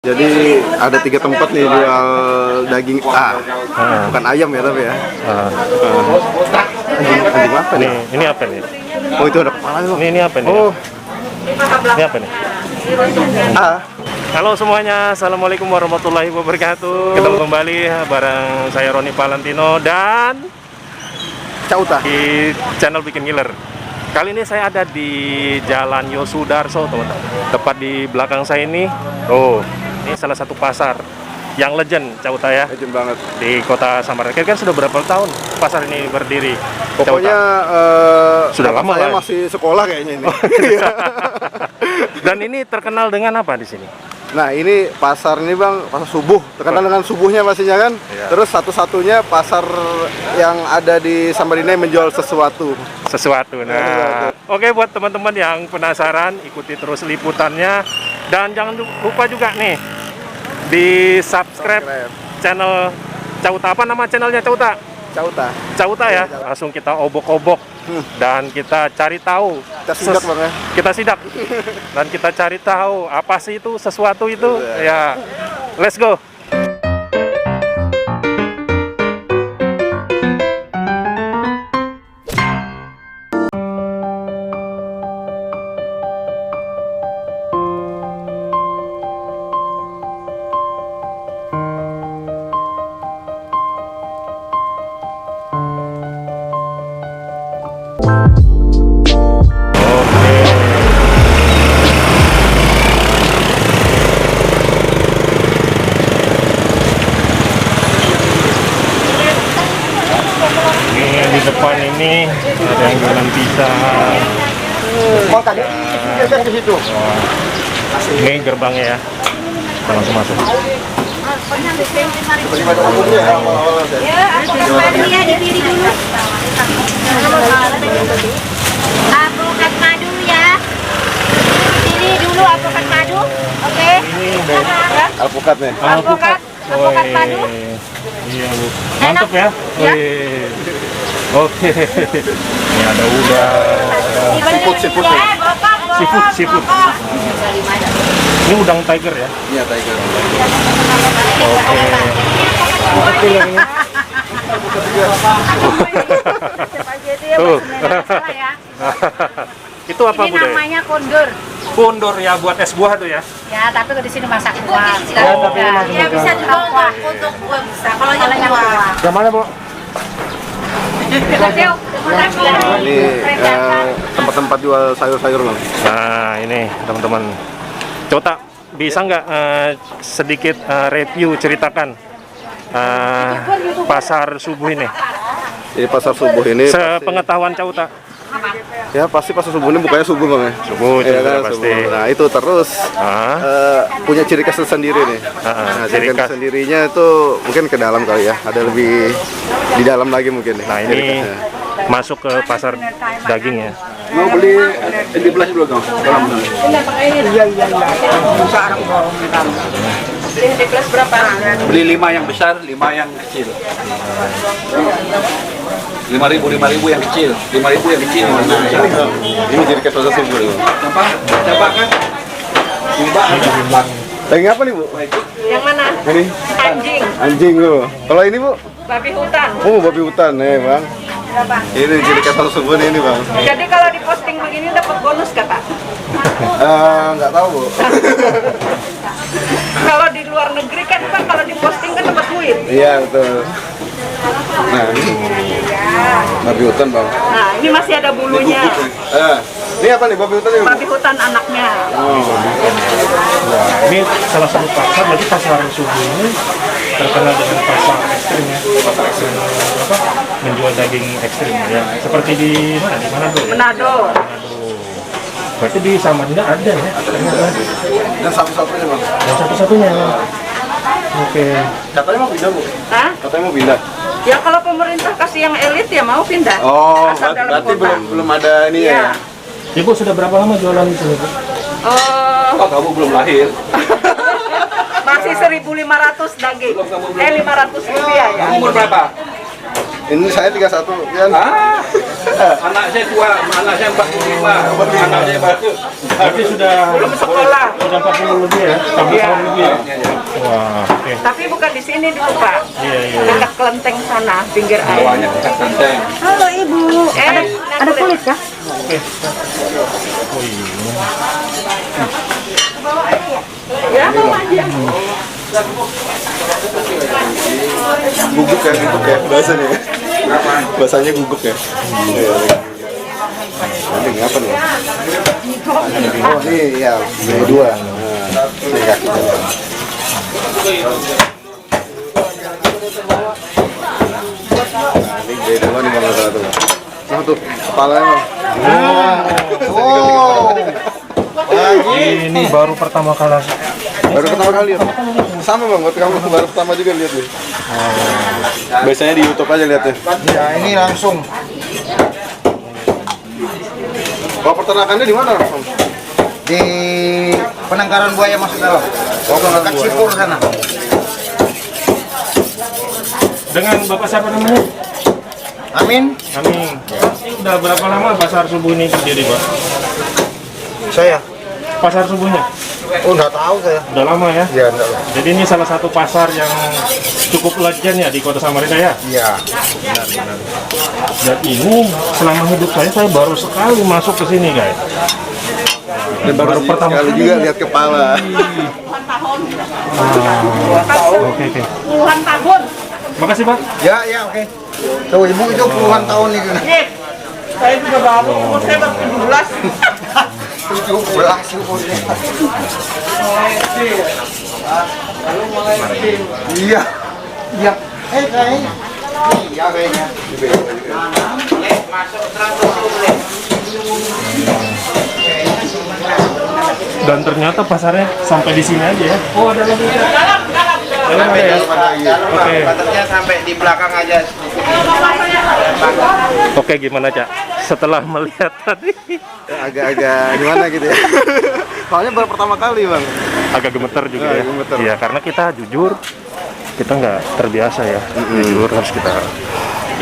Jadi ada 3 tempat nih jual daging bukan ayam ya tapi ya. Anjing apa nih? Ini apa nih? Oh itu ada kepalanya loh. Ini apa nih? Oh. Ini apa nih? Halo semuanya, assalamualaikum warahmatullahi wabarakatuh. Ketemu kembali bareng saya Roni Valentino dan Cauta di channel Bikin Ngiler. Kali ini saya ada di Jalan Yosudarso, teman-teman. Tepat di belakang saya ini. Oh, ini salah satu pasar yang legend, Cauta ya. legend banget. Di kota Samarinda. Kira-kira sudah berapa tahun pasar ini berdiri? Pokoknya sudah lama saya lah. masih sekolah kayaknya ini. Dan ini terkenal dengan apa di sini? Nah ini pasar ini bang, pasar subuh, terkenal dengan subuhnya pastinya kan. Iya. Terus satu-satunya pasar yang ada di Samarinda yang menjual sesuatu. Nah, oke, buat teman-teman yang penasaran, ikuti terus liputannya. Dan jangan lupa juga nih, di subscribe channel Cauta. Apa nama channelnya Cauta? Cauta ya. Langsung kita obok-obok dan kita cari tahu. Kita sidak bang ya. Kita sidak dan kita cari tahu apa sih itu sesuatu itu. Ya, let's go. Di depan ini ada yang jualan pisang. Ini gerbangnya ya. Kita langsung masuk. Ya, aku kan ya di diri dulu. Alpukat madu ya. Diri dulu alpukat madu. Oke. Alpukat nih. Alpukat madu. Iya, Bu. Mantap ya. Ya. Oke. Ini ada udang. Siput. Siput. Ini udang tiger ya. Iya tiger. Oke. Yang ini. Tuh. Itu apa, Ini Bu? namanya kondor. Kondor ya, buat es buah tuh ya. Ya, tapi di sini masak kuah. Ya, bisa juga untuk kuah bisa. Kalau yang kuah. Yang mana, Bu? Ini tempat-tempat jual sayur-sayur bang. Nah, ini teman-teman. Cauta, bisa nggak sedikit review ceritakan pasar subuh ini? Jadi pasar subuh ini Sepengetahuan Cauta. pasti pasar subuh ini bukanya subuh bang ya. Subuh Iya juga kan, pasti. subuh. Nah itu terus punya ciri khas tersendiri nih. Nah, ciri ciri khas khas. sendirinya itu mungkin ke dalam kali ya. Ada lebih di dalam lagi mungkin nih. Nah, ciri ini khasnya. masuk ke pasar daging ya. Mau beli di belah dulu dong. Beli 5 yang besar, 5 yang kecil. 5.000 yang kecil, 5.000 yang kecil. Ini ciri khas pasar subuh. Coba kan? Daging apa nih bu? Yang mana? Ini Anjing, anjing bu. Kalau ini bu? babi hutan. Oh babi hutan nih bang. Berapa? Ini ciri khas pasar subuh ini bang. Jadi kalau diposting begini dapat bonus kata? Nggak tahu bu. Kalau di luar negeri kan kalau diposting kan dapat duit. Iya betul. Nah ini babi hutan bang. Nah, ini masih ada bulunya. Ini apa nih babi hutan ini? Babi hutan anaknya. Ini salah satu pasar, jadi pasar subuh ini terkenal dengan pasar ekstrim ya. Pasar ekstrim apa? Menjual daging ekstrim ya. Seperti di mana? Di mana tuh? Manado. Berarti di Samarinda ada ya? Dan satu-satunya bang. Dan satu-satunya. Oke. Katanya mau pindah bu? Hah? Katanya mau pindah. Ya kalau pemerintah kasih yang elit ya mau pindah. Oh, Asal dalam berarti kota. belum ada ini Iya. ya? Ibu sudah berapa lama jualan di sini, Bu? Oh, kamu belum lahir. Masih 1.500 daging. 500 rupiah ya. Umur berapa? Ini saya 31 kan? Anak saya tua, anak saya 45, anak saya baru. Tapi sudah Belum sekolah. sudah 40 lebih ya, 40 Iya. tahun lebih ya. Wah, oke. Tapi bukan di sini di Pak. Iya, iya. Dekat kelenteng sana, pinggir air. Bawahnya dekat kenteng. Halo Ibu. Ada kulit kah? Oh iya. Ya, bawa aja. Guguk ya, guguk ya bahasanya. Bahasanya guguk ya. Nanti apa nih? Oh ini ya B2. Nah, ini kaki. Ini B2 nih bang satu. Nah tuh kepalanya. Oh. Ini baru pertama kali. Baru pertama kali ya? Sama bang, waktu kamu baru pertama juga lihat nih. Biasanya di YouTube aja lihatnya. Ya ini langsung Kalau peternakannya di mana? Om? di penangkaran buaya masuk dalam. Oh, penangkaran Dekat buaya. Sipur sana. Dengan Bapak siapa namanya? Amin. Amin. Ini udah berapa lama pasar subuh ini berdiri, Pak? Saya. Pasar subuhnya? Oh nggak tahu saya. Udah lama ya? Ya enggak lah. Jadi ini salah satu pasar yang cukup legend ya di Kota Samarinda ya? Iya. Dan ini selama hidup saya baru sekali masuk ke sini, guys. Dan baru pertama kali juga lihat kepala. Oke, oke. Puluhan tahun. Makasih, Pak. Ya ya oke. Tuh ibu itu puluhan tahun itu. Saya juga baru, umur saya baru 17. 17 umurnya. Iya. Iya. Kayaknya. Iya kayaknya. Dan ternyata pasarnya sampai di sini aja ya. Oh, ada lagi. Dalam ada ya? Oke. Baternya sampai di belakang aja. Oke, gimana, Cak? Setelah melihat tadi Agak-agak gimana gitu ya. Soalnya baru pertama kali bang. agak gemeter juga Ah, ya. gemeter. Iya, karena kita jujur kita nggak terbiasa ya. Jujur harus kita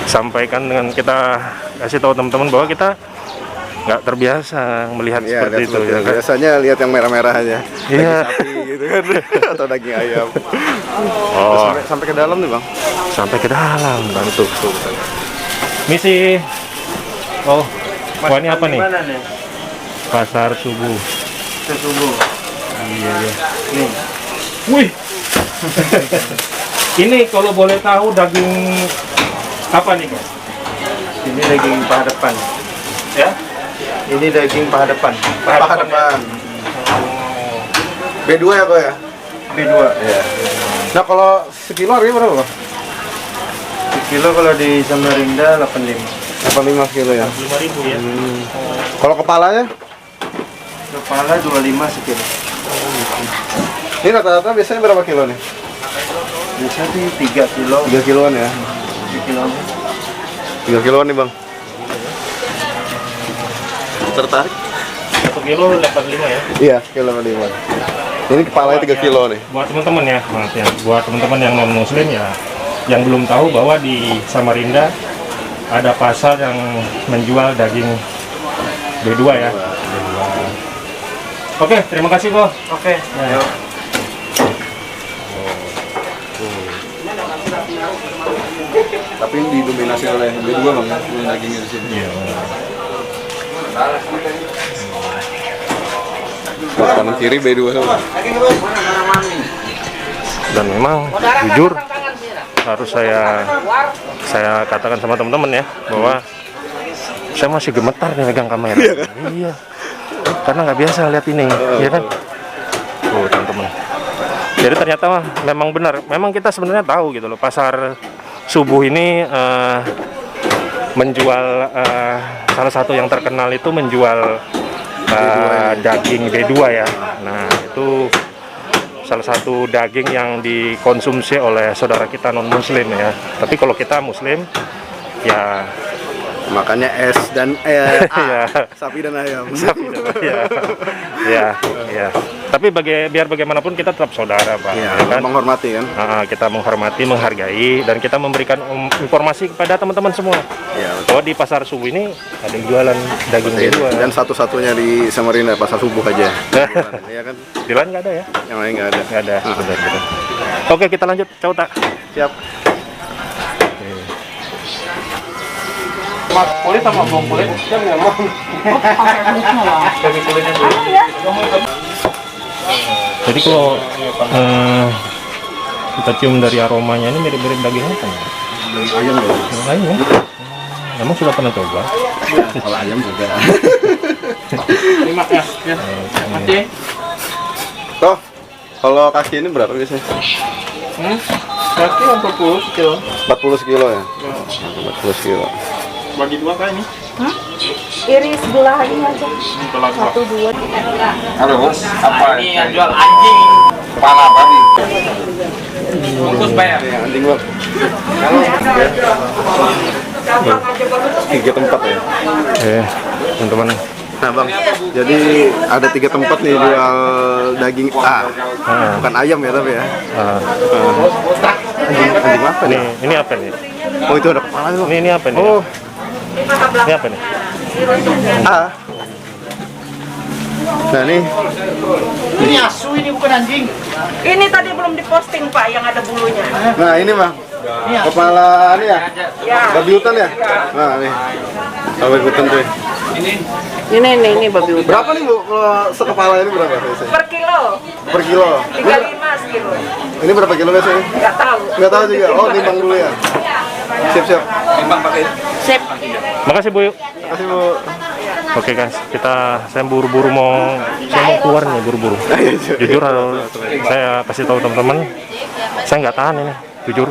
sampaikan dengan kita kasih tahu teman-teman bahwa kita nggak terbiasa melihat Iya, seperti lihat itu seperti ya itu. kan. Biasanya lihat yang merah-merah aja. Iya. Daging sapi gitu kan. Atau daging ayam. Oh, Sampai ke dalam nih bang. sampai ke dalam bantu tuh. Misi. Oh, wah ini apa nih? Mana nih? Pasar subuh. Subuh. Iya, iya. Nih. Wih. Ini kalau boleh tahu daging apa nih, Mas? Ini daging paha depan. Ya? Ini daging paha depan. Paha depan. B2 ya kok ya? B2. Iya. Nah kalau sekilo harganya berapa bang? Kilo kalau di Samarinda 85. 85 kilo ya. 5.000 ya. Kalau kepalanya? Kepala 25 sekilo. Ini rata-rata biasanya berapa kilo nih? Biasa di 3 kilo. 3 kiloan ya? 3 kilo. 3 kiloan nih bang. Tertarik? 1 kilo 85 ya. Iya, kilo 5. Ini kepalanya 3 kilo nih. Buat teman-teman ya, maaf ya. Buat teman-teman yang non muslim ya, yang belum tahu bahwa di Samarinda ada pasar yang menjual daging B2 ya. Oke, terima kasih, Ko. Oke. Ya. Tapi ini didominasi oleh B2 bang ya, dagingnya di sini. Iya. Kanan kiri B2 sama. Dan memang jujur harus saya katakan sama teman-teman ya bahwa saya masih gemetar nih megang kamera. Iya. Karena nggak biasa lihat ini, ya kan? Tuh teman-teman. Jadi ternyata memang benar. Memang kita sebenarnya tahu gitu loh, pasar subuh ini menjual salah satu yang terkenal itu menjual daging B2 ya. Nah itu salah satu daging yang dikonsumsi oleh saudara kita non muslim ya. Tapi kalau kita muslim ya Makanya S dan A, ya sapi dan ayam. sapi dan ya ya ya Tapi biar bagaimanapun kita tetap saudara, Pak. Iya, Ya kan? menghormati kan. Kita menghormati, menghargai, dan kita memberikan informasi kepada teman-teman semua. Iya, betul. Bahwa di pasar subuh ini ada yang jualan daging kedua. Dan satu-satunya di Samarinda pasar subuh aja. Iya kan? Di lain nggak ada ya? Yang lain nggak ada. Nggak ada. Betul. Oke, kita lanjut. Ciao, Tak. Siap. Kulit sama belum kulit? Daging kulitnya dulu. Jadi kalau kita cium dari aromanya ini mirip-mirip daging apa ya? Ayam loh. Daging ayam ya? Emang sudah pernah coba? Kalau ayam juga. Terima ya. Mati. Toh, kalau kaki ini berapa biasanya? Kaki 40 kilo. 40 kilo ya? 40 kilo. Bagi dua kan ini? Iris belah ini aja. Satu dua. Halo bos, apa ini yang jual anjing? Kepala babi. Bungkus bayar. Yang anjing bang. Tiga tempat ya. Teman-teman. Nah bang, jadi ada 3 tempat nih jual daging bukan ayam ya tapi ya. Anjing apa nih? Ini apa nih? Oh itu ada kepala tuh. Ini apa nih? Oh, Ini apa nih? Nah nih. Ini asu, ini bukan anjing. Ini tadi belum diposting Pak yang ada bulunya. Nah ini bang. Kepala ini ya? Ya. Babi hutan ya? Nah nih. Babi hutan tuh. Ini babi hutan. Berapa nih bu? Kalau sekepala ini berapa biasanya? Per kilo. Per kilo? 35 sekilo. Ini berapa kilo biasanya? Nggak tahu. Nggak tahu juga. Oh nimbang dulu ya. Siap. Timbang pakai. Sip. Makasih Bu. Makasih bu. Oke guys, saya buru-buru mau keluar nih buru-buru. Jujur saya kasih tahu teman-teman, saya nggak tahan ini, jujur.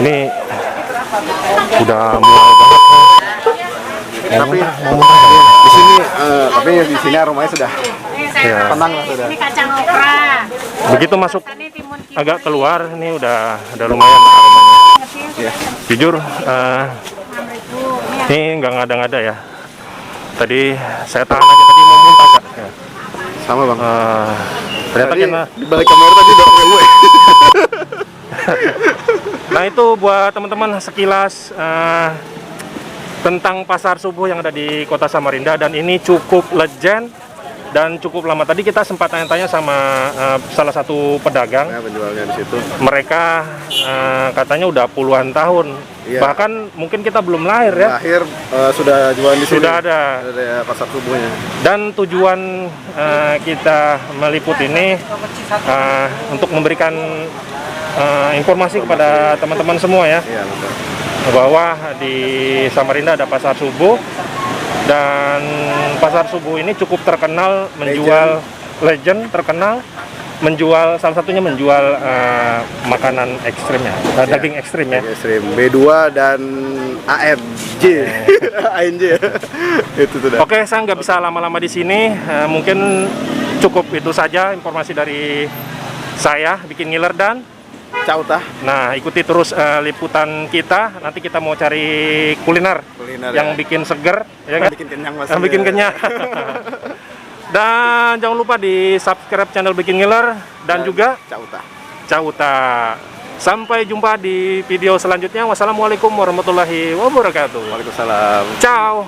Ini udah mulai banget. Tapi di sini, tapi di sini aromanya sudah tenang lah sudah. Ini kacang okra. Begitu masuk agak keluar, ini udah lumayan aromanya. Ya. Jujur, ini nggak ngada-ngada ya. Tadi saya tahan aja, tadi mau muntah Kak. Ya. Sama bang. Ternyata Tadi kita di balik kamera tadi udah pakai gue. Nah itu buat teman-teman sekilas tentang pasar subuh yang ada di Kota Samarinda, dan ini cukup legend dan cukup lama. Tadi kita sempat tanya-tanya sama salah satu pedagang. Nah, penjualnya di situ. Mereka katanya udah puluhan tahun. Iya. Bahkan mungkin kita belum lahir ya. Lahir sudah jualan di sini. Sudah ada. Ada ya, pasar subuhnya. Dan tujuan kita meliput ini untuk memberikan informasi kepada teman-teman semua ya, Iya betul. bahwa di Samarinda ada pasar subuh, dan pasar subuh ini cukup terkenal menjual legend terkenal menjual, salah satunya menjual makanan ekstrim ya, daging ekstrim ya. Daging ekstrim B2 dan ANJ. ANJ ya. Itu sudah. Oke, saya nggak bisa lama-lama di sini. Mungkin cukup itu saja informasi dari saya, Bikin Ngiler dan Cautah. Nah, ikuti terus liputan kita. Nanti kita mau cari kuliner yang Ya. bikin seger, ya kan? Bikin kenyang mas. Yang bikin kenyang. Dan jangan lupa di subscribe channel Bikin Ngiler dan juga Cautah. Cauta. Sampai jumpa di video selanjutnya. Wassalamualaikum warahmatullahi wabarakatuh. Waalaikumsalam. Ciao.